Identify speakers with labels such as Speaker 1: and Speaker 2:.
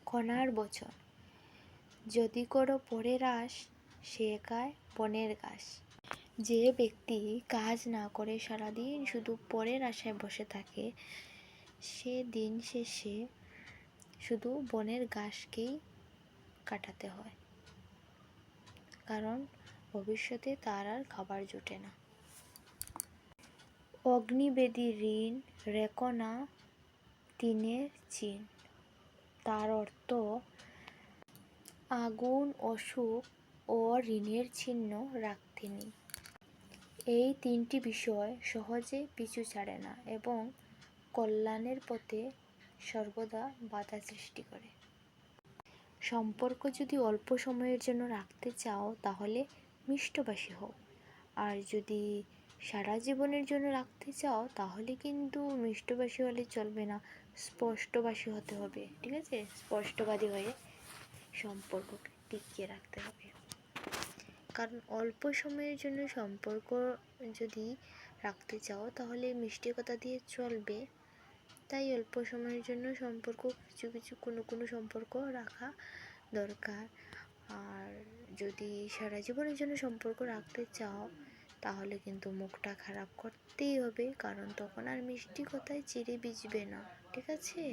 Speaker 1: কণার বচন, যদি করো পরের আশ, সে খায় বনের ঘাস। যে ব্যক্তি কাজ না করে সারাদিন শুধু পরের আশায় বসে থাকে, সে দিন শেষে শুধু বনের ঘাসকেই কাটাতে হয়, কারণ ভবিষ্যতে তার আর খাবার জোটে না। অগ্নিবেদী ঋণ রেখো না তিনের চিন, তার অর্থ আগুন, অসুখ ও ঋণের চিহ্ন রাখতে নেই। এই তিনটি বিষয় সহজে পিছু ছাড়ে না এবং কল্যাণের পথে সর্বদা বাধা সৃষ্টি করে। সম্পর্ক যদি অল্প সময়ের জন্য রাখতে চাও তাহলে মিষ্টভাষী হও, আর যদি সারা জীবনের জন্য রাখতে চাও তাহলে কিন্তু মিষ্টভাষী হলে চলবে না, স্পষ্টভাষী হতে হবে। ঠিক আছে, স্পষ্টবাদী হয়ে সম্পর্ককে টিকিয়ে রাখতে হবে। কারণ অল্প সময়ের জন্য সম্পর্ক যদি রাখতে চাও তাহলে মিষ্টি কথা দিয়ে চলবে, তাই অল্প সময়ের জন্য সম্পর্ক কোনো সম্পর্ক রাখা দরকার। আর যদি সারা জীবনের জন্য সম্পর্ক রাখতে চাও তাহলে কিন্তু মুখটা খারাপ করতেই হবে, কারণ তখন আর মিষ্টি কথায় চিড়ে ভিজবে না। ঠিক আছে।